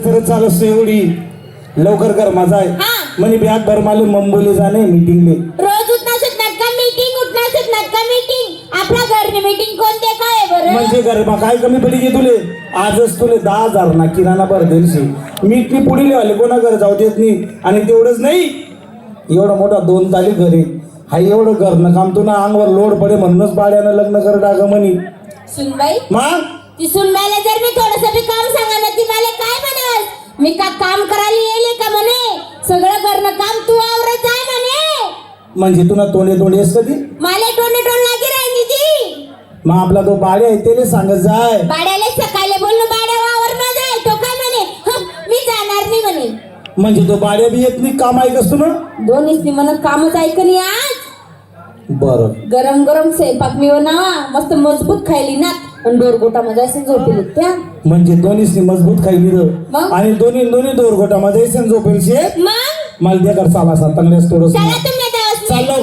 तरच चालत एवढी लवकर कर माझा आहे हा. म्हणे बॅग भर माले मुंबईला जाणे मीटिंगले रोज उठणार सुटणार का मीटिंग उठणार सुटणार का मीटिंग आपल्या घरने मीटिंग कोणते काय आहे बरं म्हणजे घर काय कमी पडी घे तुले आजच तुले 10,000 ना किराणा भर देलशी मीठ मी पुढील आले कोणा घर जाऊ देत नाही आणि तेवढंच नाही एवढा मोठा 2 ताली घरी हा एवढं घरनं काम तू ना अंगवर लोड पडे म्हणूनच बाड्यानं लग्न कर टाका म्हणी सुनबाई मग ती सुनबाईला जर मी थोडंसं बी काम सांगा ना ती मला काय म्हणाल मी का काम करायला येले का म्हणे सगळं करणं काम तू आवरत जाय म्हणे म्हणजे तुला तोंडे येस कधी मला टोने टोन लागी राहिली ती मग आपला तो बाड्या आहे त्याला सांगत जाय बाड्याला सकाळी बोललो बाड्या वावर ना जाय तो काय म्हणे मी जाणार नाही म्हणे म्हणजे तो बाड्या बी येत नाही काम ऐकस तू ना दोन्हीच म्हणत कामच ऐकणी आज बरं गरम गरम स्वयंपाक मी बनावा मस्त मजबूत खायली ना आणि दोरगोटामध्ये असं झोपेल त्या म्हणजे दोन्हीच मजबूत खायली मग? आणि दोन्ही दोरगोटामध्ये झोपेल शे मग मला द्या कर साला चांगल्याच थोडं चला तुम्ही आता चाललो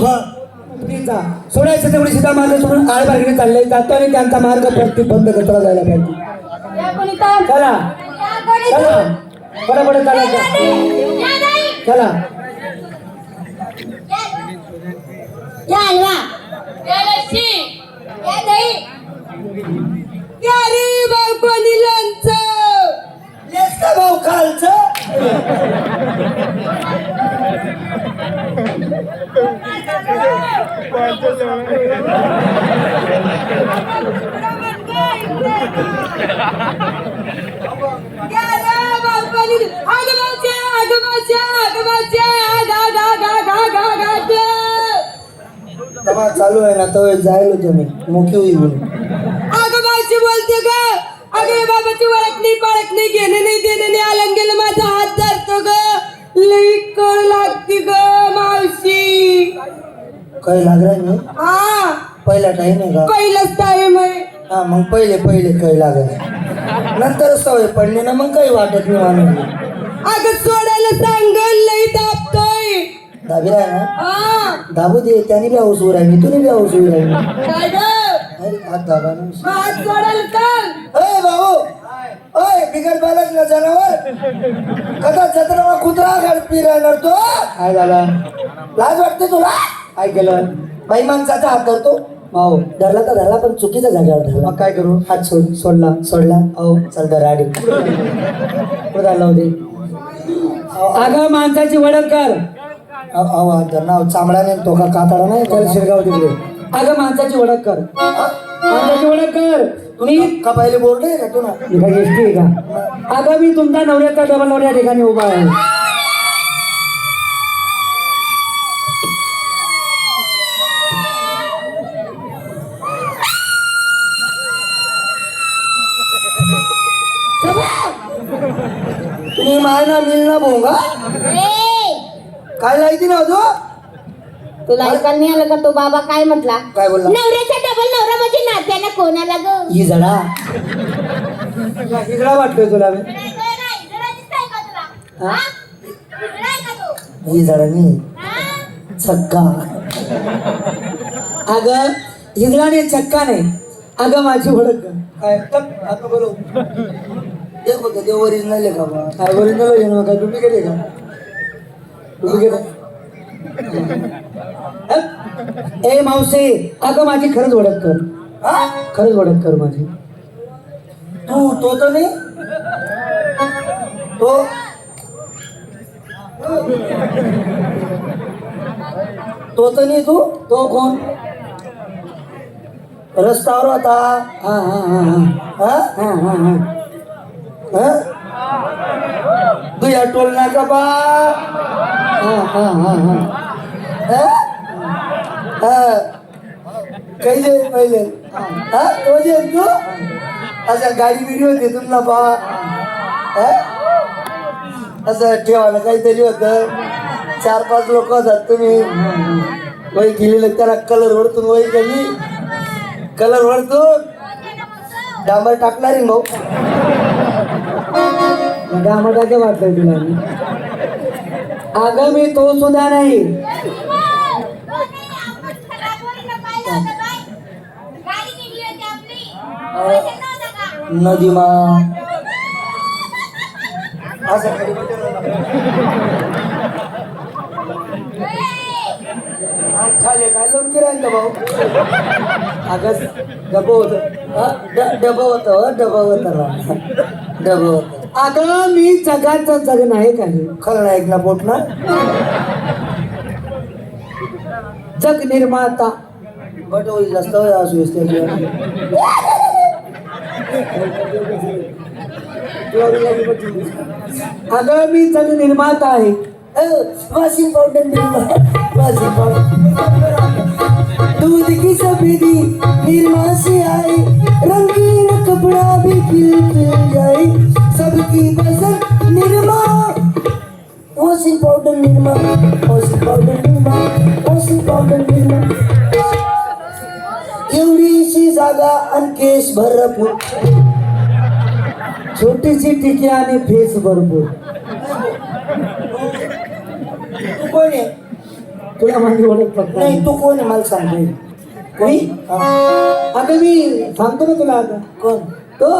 का सोडायचं तेवढी सीधा मार्ग सोडून आळबागेने चालले जातो आणि त्यांचा मार्ग प्रत्येक बंद कचरा जायला पाहिजे चला चला बरोबर चालायचं चला या हलवा या लस्सी या दही या रे बाळकोणी लोणचं येस का भाऊ खालचं तेव्हा चालू आहे ना तो जायलो तुम्ही मुखी होईल आगोबाची बोलते ग अगे बाबाची ओळख नाही घेणे नाही देणे नाही आलं गेलं माझा हात धरतो ग लई कळ लागते ग मावशी काही लागला नाही हा पहिला टाइम आहे का पहिलाच टाइम आहे हा मग पहिले काही लागत नंतरच सवय पडली ना मग काही वाटत नाही मानून अगं सोडायला सांग लई दाबतोय दाबी राह ना हा दाबू दे त्याने बी हाऊस उर राहिली तुने बी हाऊस उर राहिली काय ग अरे हात दाबा ना हात सोडायला सांग अय भाऊ अय बिगर बालक ना जनावर कदा जत्रा कुत्रा घाल पी राहणार तो काय झाला लाज वाटते तुला काय केलं बाई माणसाचा हात धरतो हो धरला तर धरला पण चुकीच्या जागेवर धरला मग काय करू हात सोडला हो चल धर आडी कुठं होते अगं माणसाची ओळख कर नाव चांबडाने तो का कातडा नाही त्याला शिरगाव तिकडे अगं माणसाची ओळख कर माणसाची ओळख कर मी का पहिले बोर्ड आहे का तू ना काय एसटी आहे का अगं मी तुमच्या नवऱ्याचा डबल नवऱ्या ठिकाणी उभा आहे तुम्ही मायना मिलना भोंगा काय लायती ना अजून तुला ऐकायला नाही आलं का तो बाबा काय म्हटला काय बोलला नवऱ्याचा डबल नवरा म्हणजे नात्याला कोणाला ग ही जडा इकडा वाटतोय तुला मी ही जडा नाही चक्का अगं हिजडाने चक्का नाही अगं माझी ओळख कर काय आता बरोबर एक होतं ते ओरिजिनल आहे का बा काय बोलून गेलो काय डुप्लिकेट आहे का डुप्लिकेट ए मावशी अगं माझी खरंच ओळख कर हा खरंच ओळख कर माझी तो तर नाही तो तर नाही तू तो कोण रस्त्यावर होता हा हा हा हा हा हा हा हा तू या टोल नाका बा हा हा हा हा काही जे पहिले हा तो जे तू अशा गाडी बिडी होती तुम्हाला बा असं ठेवायला काहीतरी होतं 4-5 लोक होतात तुम्ही वही गेलेलं त्याला कलर वरतून वही गेली कलर वरतून डांबर टाकणार आहे भाऊ डांबर काय वाटलंय तुला मी अगं मी तो सुद्धा नाही नदीमा असं खाली खाली काय लोक राहिलं भाऊ अगं डबं होत डबं होतं डबं होतं अगं मी जगाचं जग नाही काही खलनायक ना पोट ना जग निर्माता बट होईल जास्त असू अगं मी जग निर्माता आहे वॉशिंग पाउडर वॉशिंग पाउडर दूध की सफेदी निरमा से आई रंगीन कपड़ा भी खिल जाए सबकी पसंद Nirma washing powder Nirma washing powder Nirma washing powder Nirma एवढीशी जागा आणि केस भरपूर छोटीशी टिकी आणि फेस भरपूर तू कोण आहे तुला माझी ओळख पटत नाही तू कोण आहे मला सांग मी? अगं मी सांगतो ना तुला आता कोण तो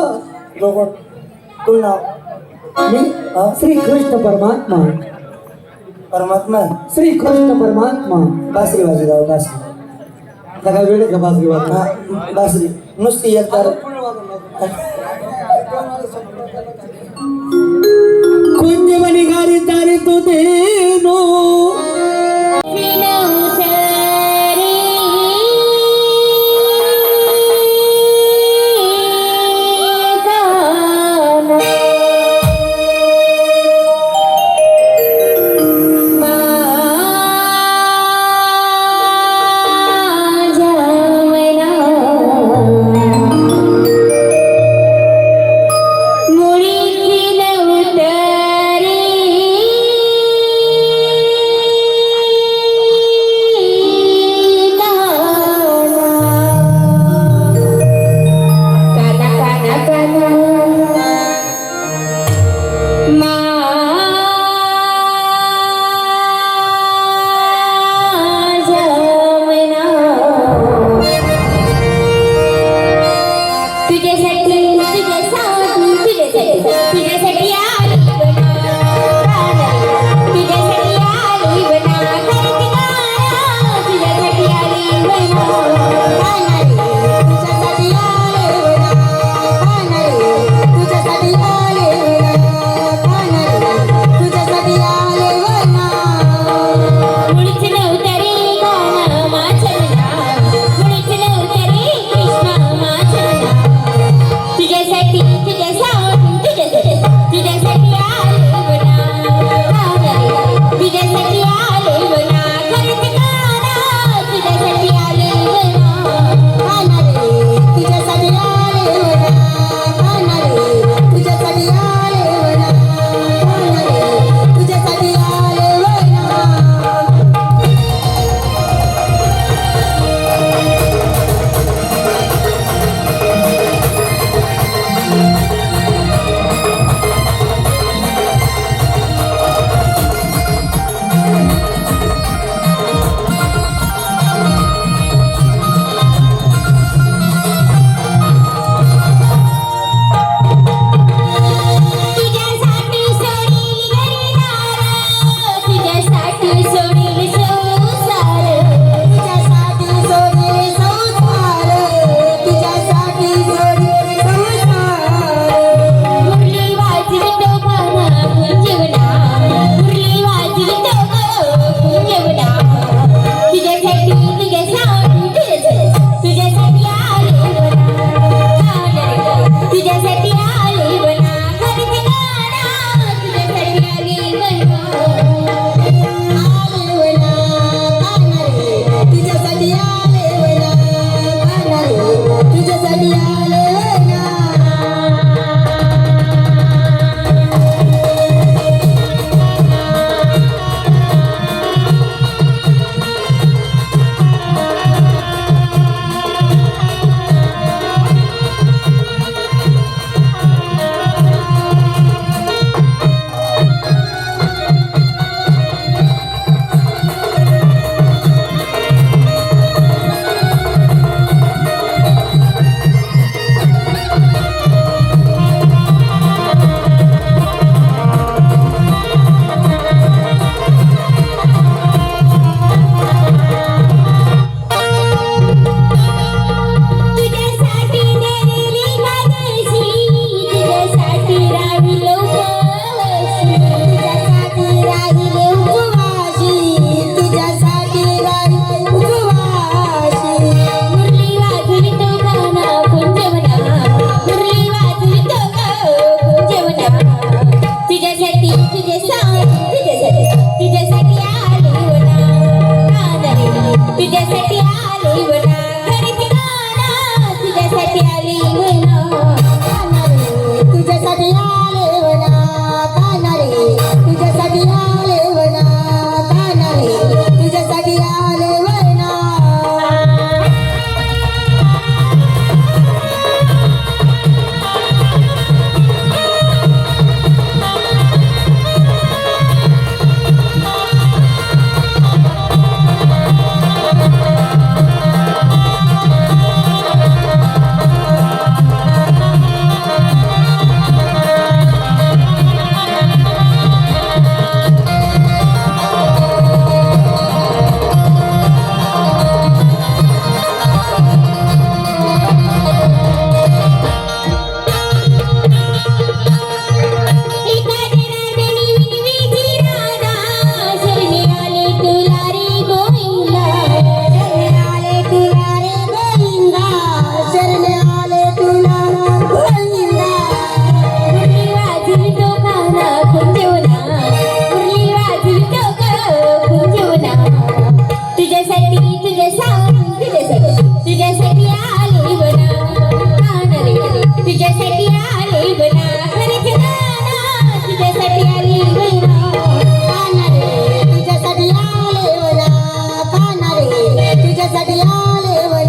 तो कोण तुझं नाव मी श्री कृष्ण परमात्मा परमात्मा श्री कृष्ण परमात्मा बासरी वाजगाव बासरी आता काय वेळ का बासरी वाजवा हा बासरी नुसती एक तार कुंज मनी गारी तारी तो देनो माझ्यासाठी आले वय